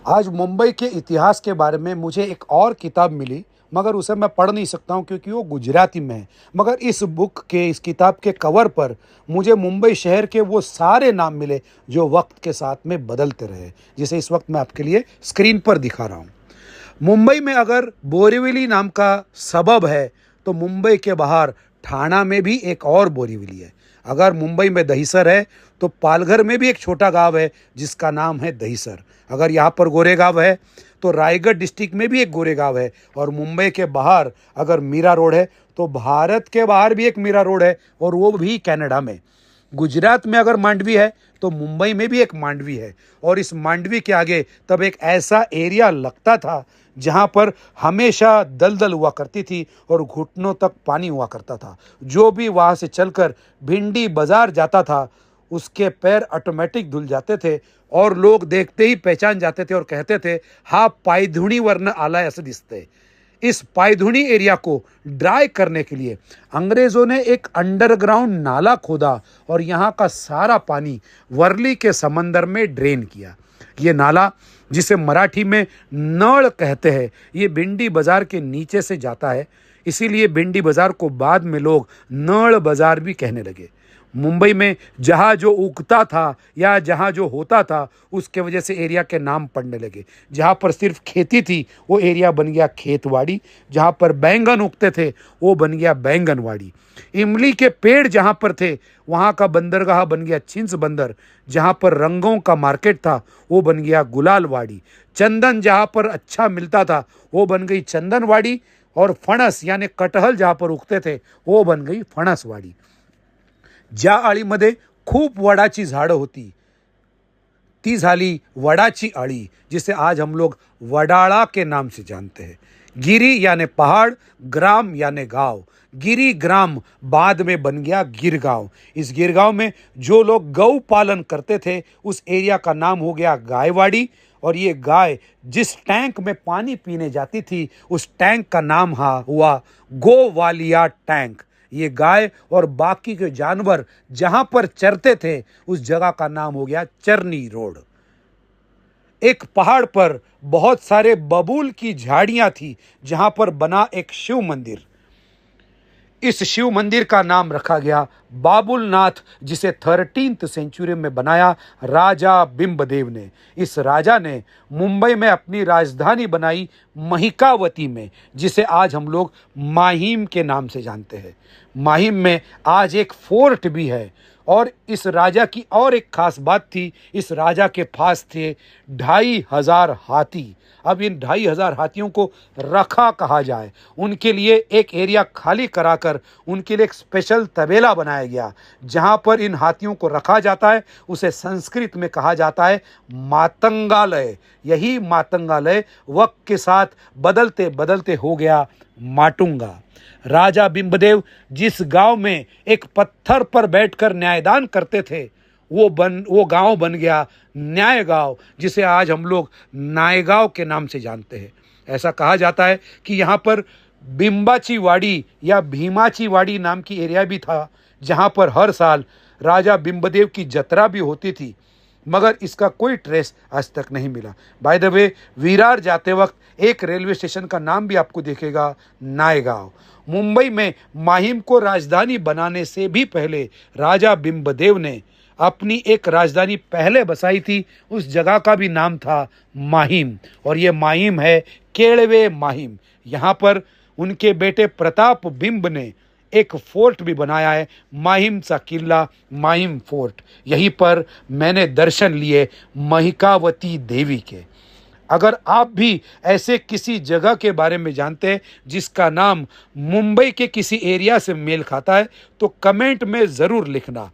आज मुंबई के इतिहास के बारे में मुझे एक और किताब मिली, मगर उसे मैं पढ़ नहीं सकता हूँ क्योंकि वो गुजराती में है। मगर इस किताब के कवर पर मुझे मुंबई शहर के वो सारे नाम मिले जो वक्त के साथ में बदलते रहे, जिसे इस वक्त मैं आपके लिए स्क्रीन पर दिखा रहा हूँ। मुंबई में अगर बोरीवली नाम का सबब है, तो मुंबई के बाहर ठाणा में भी एक और बोरीवली है। अगर मुंबई में दहीसर है, तो पालघर में भी एक छोटा गांव है जिसका नाम है दहीसर। अगर यहाँ पर गोरेगांव है, तो रायगढ़ डिस्ट्रिक्ट में भी एक गोरेगांव है। और मुंबई के बाहर अगर मीरा रोड है, तो भारत के बाहर भी एक मीरा रोड है, और वो भी कनाडा में। गुजरात में अगर मांडवी है, तो मुंबई में भी एक मांडवी है। और इस मांडवी के आगे तब एक ऐसा एरिया लगता था जहाँ पर हमेशा दलदल हुआ करती थी और घुटनों तक पानी हुआ करता था। जो भी वहाँ से चलकर भिंडी बाजार जाता था, उसके पैर ऑटोमेटिक धुल जाते थे और लोग देखते ही पहचान जाते थे और कहते थे, हा पायधुणी वर्ण आला ऐसे दिसते। इस पायधुणी एरिया को ड्राई करने के लिए अंग्रेज़ों ने एक अंडरग्राउंड नाला खोदा और यहाँ का सारा पानी वर्ली के समंदर में ड्रेन किया। ये नाला, जिसे मराठी में नळ कहते हैं, ये भिंडी बाजार के नीचे से जाता है। इसीलिए भिंडी बाजार को बाद में लोग नळ बाजार भी कहने लगे। मुंबई में जहाँ जो उगता था या जहाँ जो होता था, उसके वजह से एरिया के नाम पड़ने लगे। जहाँ पर सिर्फ खेती थी, वो एरिया बन गया खेतवाड़ी। जहाँ पर बैंगन उगते थे, वो बन गया बैंगनवाड़ी। इमली के पेड़ जहाँ पर थे, वहाँ का बंदरगाह बन गया छिंस बंदर। जहाँ पर रंगों का मार्केट था, वो बन गया गुलालवाड़ी। चंदन जहाँ पर अच्छा मिलता था, वो बन गई चंदनवाड़ी। और फणस यानी कटहल जहाँ पर उगते थे, वो बन गई फणसवाड़ी। ज्या आळीमध्ये खूप वडाची झाडं होती, ती झाली वडाची आळी, जिसे आज हम लोग वडाला के नाम से जानते हैं। गिरी यानी पहाड़, ग्राम यानी गांव। गिरी ग्राम बाद में बन गया गिरगांव। इस गिरगांव में जो लोग गौ पालन करते थे, उस एरिया का नाम हो गया गायवाड़ी। और ये गाय जिस टैंक में पानी पीने जाती थी, उस टैंक का नाम हुआ गोवालिया टैंक। ये गाय और बाकी के जानवर जहां पर चरते थे, उस जगह का नाम हो गया चरनी रोड। एक पहाड़ पर बहुत सारे बबूल की झाड़ियां थी, जहां पर बना एक शिव मंदिर। इस शिव मंदिर का नाम रखा गया बाबुलनाथ, जिसे 13th सेंचुरी में बनाया राजा बिंबदेव ने। इस राजा ने मुंबई में अपनी राजधानी बनाई महिकावती में, जिसे आज हम लोग माहिम के नाम से जानते हैं। माहिम में आज एक फोर्ट भी है। और इस राजा की और एक खास बात थी, इस राजा के पास थे 2500 हाथी। अब इन 2500 हाथियों को रखा कहा जाए, उनके लिए एक एरिया खाली कराकर उनके लिए एक स्पेशल तबेला बनाया गया, जहां पर इन हाथियों को रखा जाता है। उसे संस्कृत में कहा जाता है मातंगालय। यही मातंगालय वक्त के साथ बदलते बदलते हो गया माटुंगा। राजा बिंबदेव जिस गांव में एक पत्थर पर बैठकर न्यायदान करते थे, वो गांव बन गया न्याय गांव, जिसे आज हम लोग नायगांव के नाम से जानते हैं। ऐसा कहा जाता है कि यहाँ पर बिंबाची वाड़ी या भीमाची वाड़ी नाम की एरिया भी था, जहाँ पर हर साल राजा बिंबदेव की जत्रा भी होती थी, मगर इसका कोई ट्रेस आज तक नहीं मिला। बाय द वे, विरार जाते वक्त एक रेलवे स्टेशन का नाम भी आपको दिखेगा, नायगांव। मुंबई में माहिम को राजधानी बनाने से भी पहले राजा बिंबदेव ने अपनी एक राजधानी पहले बसाई थी। उस जगह का भी नाम था माहिम, और ये माहिम है केळवे माहिम। यहाँ पर उनके बेटे प्रताप बिंब ने एक फोर्ट भी बनाया है, माहिम सा किला, माहिम फोर्ट। यहीं पर मैंने दर्शन लिए महिकावती देवी के। अगर आप भी ऐसे किसी जगह के बारे में जानते हैं जिसका नाम मुंबई के किसी एरिया से मेल खाता है, तो कमेंट में ज़रूर लिखना।